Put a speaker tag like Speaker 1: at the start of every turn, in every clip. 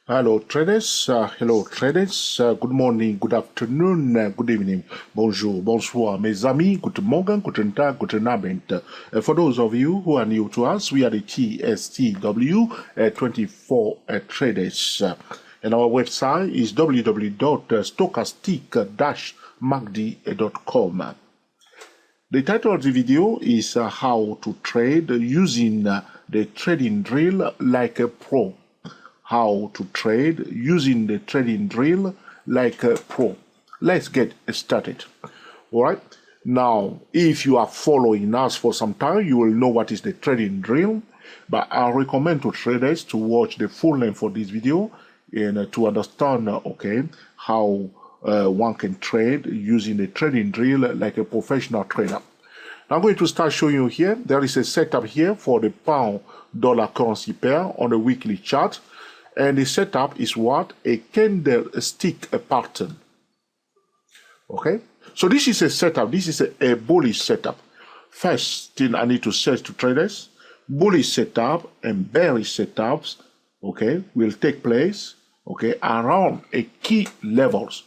Speaker 1: Hello traders, good morning, good afternoon, good evening, bonjour, bonsoir, mes amis, guten Morgen, guten Tag, guten Abend. For those of you who are new to us, we are the TSTW 24 traders. And our website is www.stochastic-magdi.com. The title of the video is how to trade using the trading drill like a pro. How to trade using the trading drill like a pro. Let's get started. All right. Now, if you are following us for some time, you will know what is the trading drill. But I recommend to traders to watch the full length for this video and to understand, how one can trade using the trading drill like a professional trader. I'm going to start showing you here. There is a setup here for the pound-dollar currency pair on the weekly chart. And the setup is what? A candlestick pattern. Okay? So this is a setup. This is a bullish setup. First thing I need to say to traders, bullish setup and bearish setups, okay, will take place, okay, around a key levels.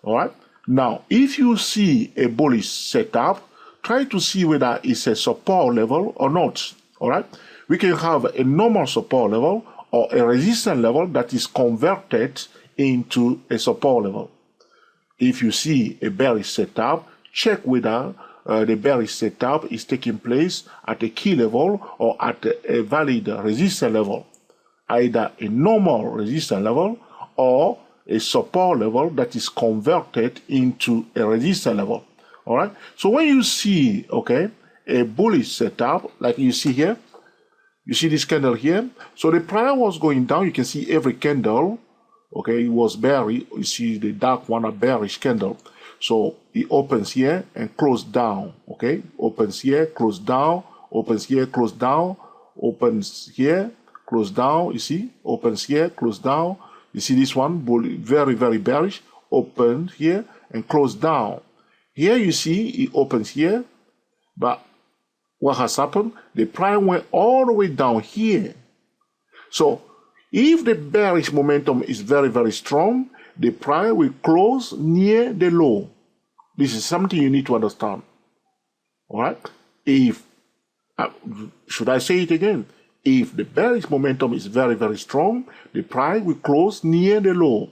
Speaker 1: All right? Now, if you see a bullish setup, try to see whether it's a support level or not. All right? We can have a normal support level or a resistance level that is converted into a support level. If you see a bearish setup, check whether the bearish setup is taking place at a key level or at a valid resistance level, either a normal resistance level or a support level that is converted into a resistance level. All right. So when you see, okay, a bullish setup like you see here, you see this candle here. So the price was going down. You can see every candle, okay, it was bearish. You see the dark one, a bearish candle. So it opens here and closed down, okay? Opens here, closed down, opens here, closed down, opens here, closed down, you see? Opens here, closed down. You see this one, very, very bearish, opened here and closed down. Here you see it opens here, but what has happened? The price went all the way down here. So if the bearish momentum is very, very strong, the price will close near the low. This is something you need to understand. All right? If, should I say it again? If the bearish momentum is very, very strong, the price will close near the low.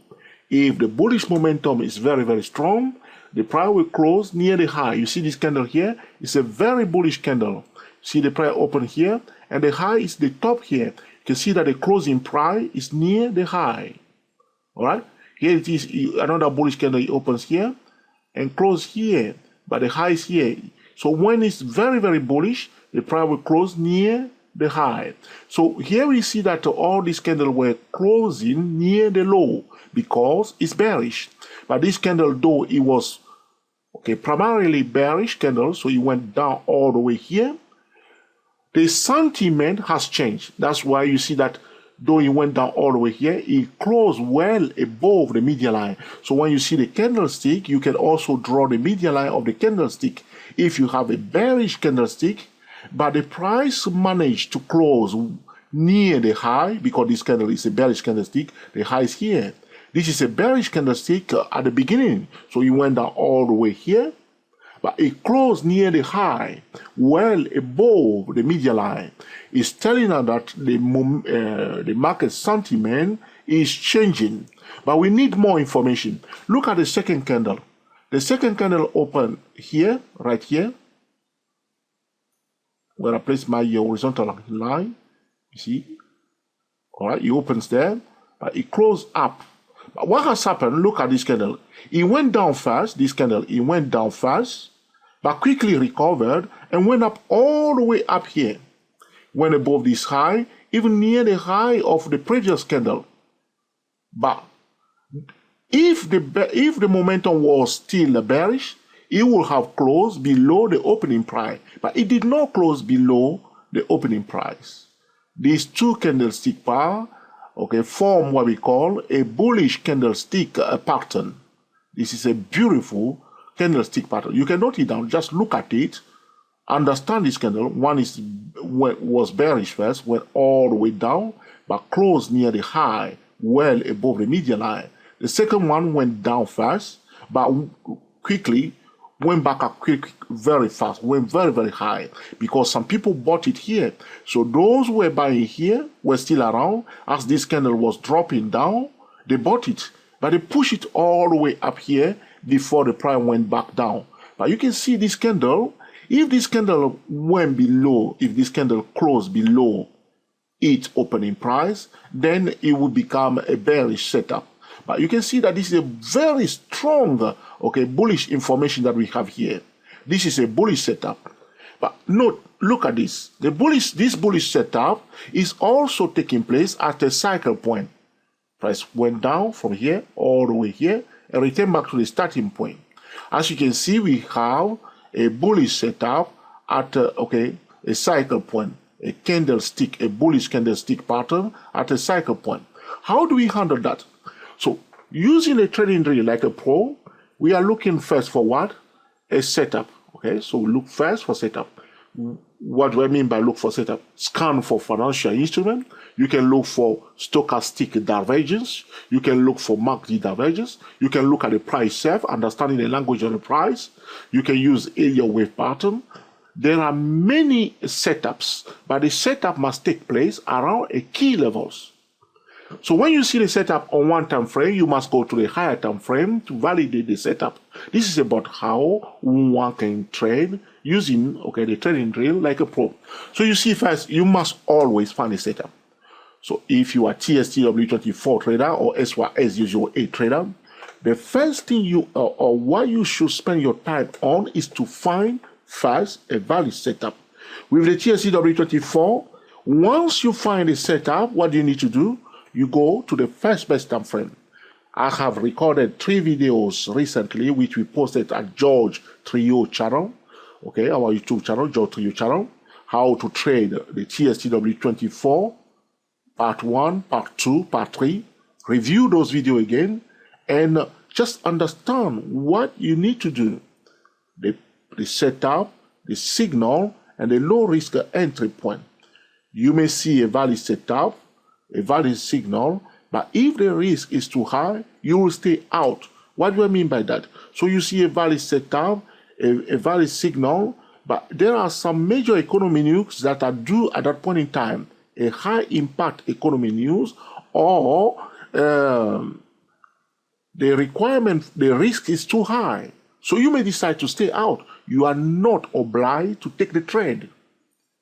Speaker 1: If the bullish momentum is very, very strong, the price will close near the high. You see this candle here? It's a very bullish candle. See the price open here, and the high is the top here. You can see that the closing price is near the high. All right? Here it is, another bullish candle. It opens here and close here, but the high is here. So when it's very, very bullish, the price will close near the high. So here we see that all these candles were closing near the low because it's bearish. But this candle, though it was primarily bearish candle, so it went down all the way here, the sentiment has changed. That's why you see that though it went down all the way here, it closed well above the median line. So when you see the candlestick, you can also draw the median line of the candlestick. If you have a bearish candlestick, but the price managed to close near the high, because this candle is a bearish candlestick, the high is here. This is a bearish candlestick at the beginning. So it went down all the way here, but it closed near the high, well above the median line. It's telling us that the market sentiment is changing. But we need more information. Look at the second candle. The second candle opened here, right here, where I place my horizontal line. You see? All right, it opens there, but it closed up. But what has happened? Look at this candle. It went down fast, this candle, it went down fast, but quickly recovered and went up all the way up here. Went above this high, even near the high of the previous candle. But if the momentum was still bearish, it would have closed below the opening price. But it did not close below the opening price. These two candlestick pair, form what we call a bullish candlestick pattern. This is a beautiful candlestick pattern. You can note it down, just look at it, understand this candle. One was bearish first, went all the way down, but closed near the high, well above the median line. The second one went down fast, but quickly went back up very fast, went very, very high, because some people bought it here. So those who were buying here were still around. As this candle was dropping down, they bought it, but they pushed it all the way up here before the price went back down. But you can see this candle, if this candle went below, if this candle closed below its opening price, then it would become a bearish setup. But you can see that this is a very strong, bullish information that we have here. This is a bullish setup. But note, look at this. This bullish setup is also taking place at a cycle point. Price went down from here all the way here and returned back to the starting point. As you can see, we have a bullish setup at a cycle point, a candlestick, a bullish candlestick pattern at a cycle point. How do we handle that? So using a trading drill like a pro, we are looking first for what? A setup. Okay, so we look first for setup. What do I mean by look for setup? Scan for financial instrument. You can look for stochastic divergence. You can look for MACD divergence. You can look at the price itself, understanding the language of the price. You can use area wave pattern. There are many setups, but the setup must take place around a key levels. So when you see the setup on one time frame, you must go to the higher time frame to validate the setup. This is about how one can trade using the trading drill like a pro. So you see first, you must always find a setup. So if you are TSTW24 trader or SYS008 trader, the first thing or what you should spend your time on is to find first a valid setup. With the TSTW24, once you find a setup, what do you need to do? You go to the first best time frame. I have recorded 3 videos recently, which we posted at George Trio channel, our YouTube channel, George Trio channel, how to trade the TSTW24, part 1, part 2, part 3. Review those videos again, and just understand what you need to do. The setup, the signal, and the low risk entry point. You may see a valid setup, a valid signal, but if the risk is too high, you will stay out. What do I mean by that? So you see a valid setup, a valid signal, but there are some major economy news that are due at that point in time, a high impact economy news, or the risk is too high. So you may decide to stay out. You are not obliged to take the trade.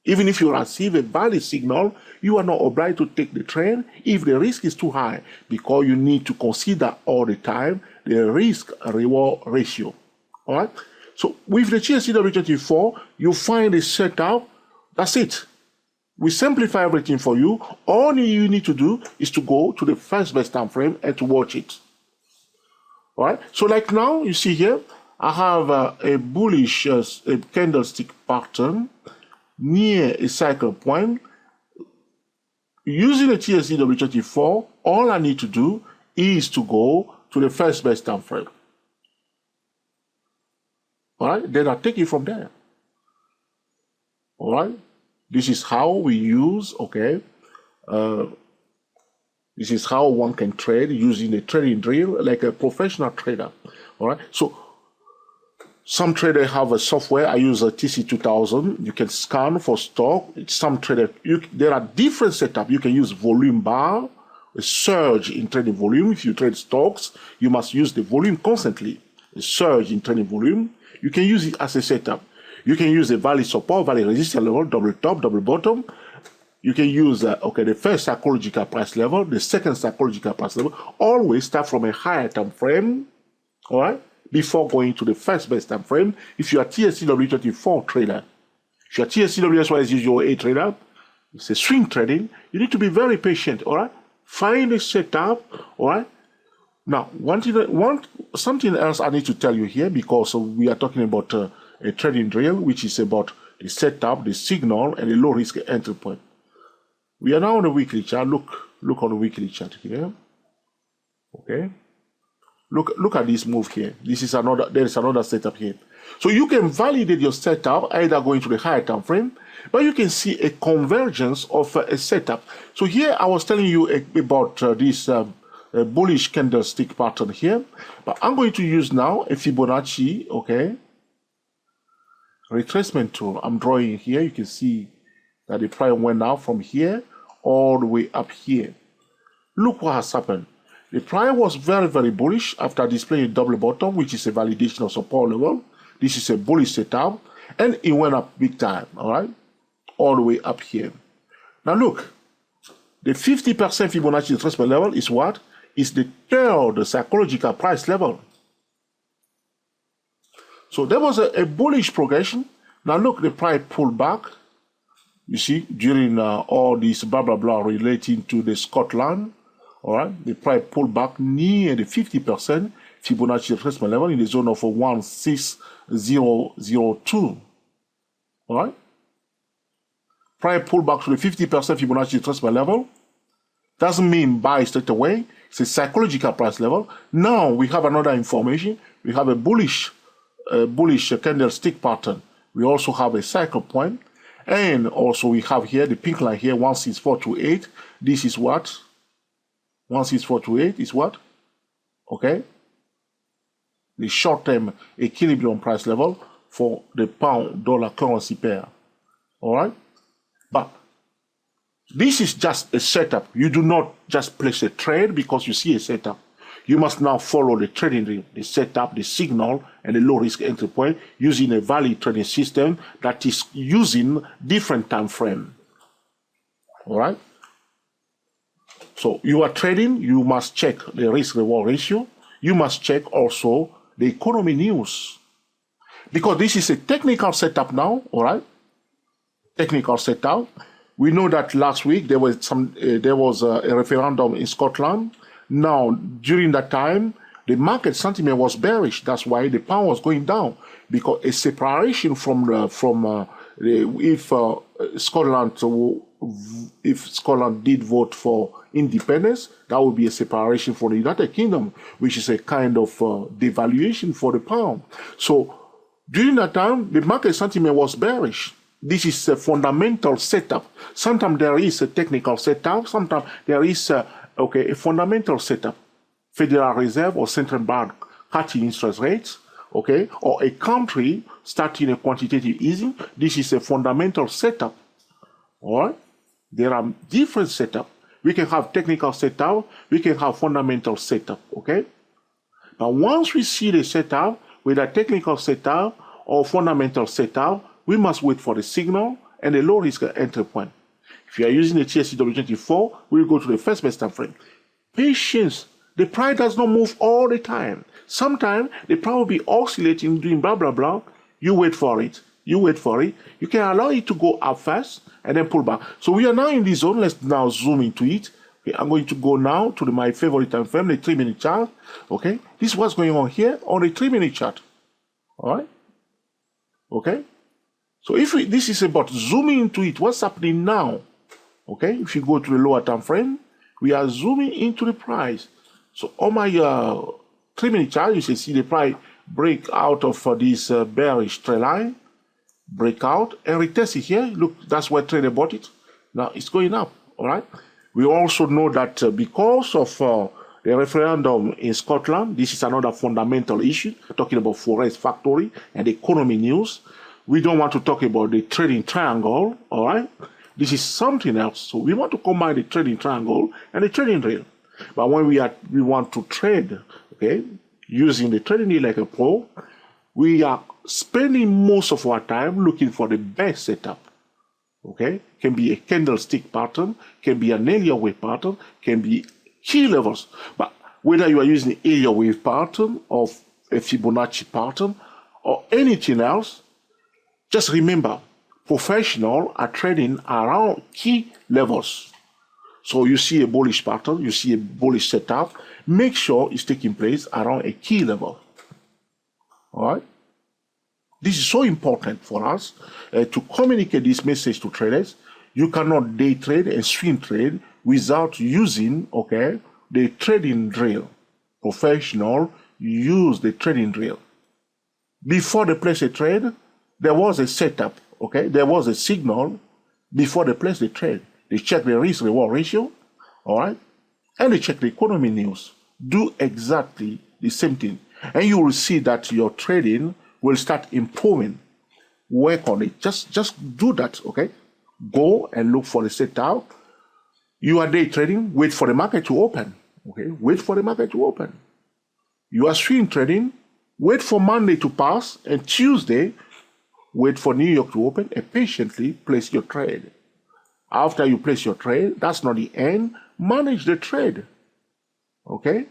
Speaker 1: Even if you receive a valid signal, you are not obliged to take the trade if the risk is too high, because you need to consider all the time the risk-reward ratio. All right? So with the TSTW24, you find a setup. That's it. We simplify everything for you. All you need to do is to go to the first best time frame and to watch it. All right? So like now, you see here, I have a bullish candlestick pattern near a cycle point. Using the TSTW24, all I need to do is to go to the first best time frame. All right, then I take it from there. All right, this is how we use, this is how one can trade using a trading drill like a professional trader. All right, so some traders have a software. I use a TC2000. You can scan for stock. Some traders, there are different setups. You can use volume bar, a surge in trading volume. If you trade stocks, you must use the volume constantly. A surge in trading volume. You can use it as a setup. You can use a valid support, valid resistance level, double top, double bottom. You can use the first psychological price level, the second psychological price level. Always start from a higher time frame. All right, before going to the first best time frame. If you are TSTW24 trader, if you are TSTW008 trader, it's a swing trading. You need to be very patient. All right, find a setup. All right. Now, something else I need to tell you here, because we are talking about a trading drill, which is about the setup, the signal, and the low risk entry point. We are now on the weekly chart. Look on the weekly chart here. Okay. Look at this move here. There is another setup here. So you can validate your setup either going to the higher time frame, but you can see a convergence of a setup. So here I was telling you about this bullish candlestick pattern here, but I'm going to use now a Fibonacci, okay, retracement tool. I'm drawing here. You can see that the price went out from here all the way up here. Look what has happened. The price was very, very bullish after displaying a double bottom, which is a validation of support level. This is a bullish setup, and it went up big time, all right, all the way up here. Now look, the 50% Fibonacci retracement level is what? Is the third psychological price level. So there was a bullish progression. Now look, the price pulled back. You see, during all this blah, blah, blah relating to the Scotland, all right, the price pulled back near the 50% Fibonacci retracement level in the zone of 16002. All right, price pulled back to the 50% Fibonacci retracement level. Doesn't mean buy straight away. It's a psychological price level. Now we have another information. We have a bullish candlestick pattern. We also have a cycle point. And also we have here the pink line here, 16428. This is what? 16428 is what? Okay. The short-term equilibrium price level for the pound-dollar currency pair. All right? But this is just a setup. You do not just place a trade because you see a setup. You must now follow the trading rule, the setup, the signal, and the low-risk entry point using a valid trading system that is using different time frame. All right? So you are trading, you must check the risk-reward ratio. You must check also the economy news. Because this is a technical setup now, all right? Technical setup. We know that last week there was a referendum in Scotland. Now, during that time, the market sentiment was bearish. That's why the pound was going down, because a separation if Scotland did vote for independence, that would be a separation for the United Kingdom, which is a kind of devaluation for the pound. So during that time, the market sentiment was bearish. This is a fundamental setup. Sometimes there is a technical setup. Sometimes there is a fundamental setup. Federal Reserve or central bank cutting interest rates, okay, or a country starting a quantitative easing. This is a fundamental setup. All right. There are different setups. We can have technical setup. We can have fundamental setup. Okay. But once we see the setup, whether technical setup or fundamental setup, we must wait for the signal and the low risk entry point. If you are using the TSCW24, we'll go to the first best time frame. Patience. The price does not move all the time. Sometimes the price will be oscillating, doing blah, blah, blah. You wait for it. You wait for it. You can allow it to go up fast and then pull back. So we are now in this zone. Let's now zoom into it. Okay, I'm going to go now to my favorite time frame, the 3-minute chart. Okay, this is what's going on here on the 3-minute chart. All right. Okay. So if this is about zooming into it, what's happening now? Okay, if you go to the lower time frame, we are zooming into the price. So on my 3-minute chart, you can see the price break out of this bearish trend line, break out and retest it here. Look, that's where trader bought it. Now it's going up. All right. We also know that because of the referendum in Scotland, this is another fundamental issue. We're talking about Forest Factory and economy news. We don't want to talk about the trading triangle, all right? This is something else. So we want to combine the trading triangle and the trading rail. But when we want to trade, okay, using the trading rail like a pro, we are spending most of our time looking for the best setup, okay? Can be a candlestick pattern, can be an area wave pattern, can be key levels. But whether you are using the area wave pattern or a Fibonacci pattern or anything else, just remember, professionals are trading around key levels. So you see a bullish pattern, you see a bullish setup, make sure it's taking place around a key level. All right? This is so important for us to communicate this message to traders. You cannot day trade and swing trade without using, okay, the trading drill. Professional use the trading drill. Before they place a trade, there was a setup, okay? There was a signal before they place the trade. They check the risk-reward ratio, all right? And they check the economy news. Do exactly the same thing. And you will see that your trading will start improving. Work on it. Just do that, okay? Go and look for the setup. You are day trading, wait for the market to open, okay? Wait for the market to open. You are swing trading, wait for Monday to pass, and Tuesday, wait for New York to open, and patiently place your trade. After you place your trade, that's not the end. Manage the trade, okay?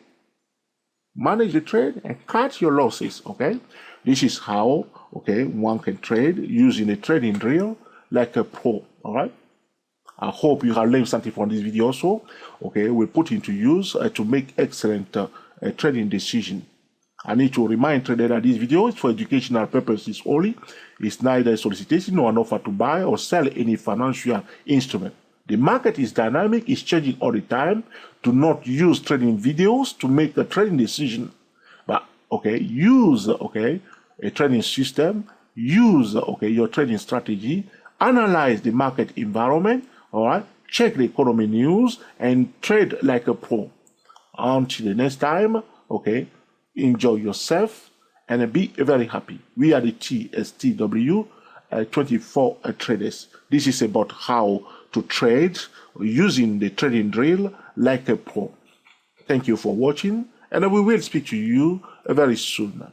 Speaker 1: Manage the trade and cut your losses, okay? This is how, okay, one can trade using a trading drill like a pro, all right? I hope you have learned something from this video also, okay? We put into use to make excellent trading decision. I need to remind traders that this video is for educational purposes only. It's neither a solicitation nor an offer to buy or sell any financial instrument. The market is dynamic, it's changing all the time. Do not use trading videos to make a trading decision. But, okay, use, okay, a trading system, use, okay, your trading strategy, analyze the market environment, all right, check the economy news, and trade like a pro. Until the next time, okay, enjoy yourself and be very happy. We are the TSTW 24 traders. This is about how to trade using the trading drill like a pro. Thank you for watching, and we will speak to you very soon.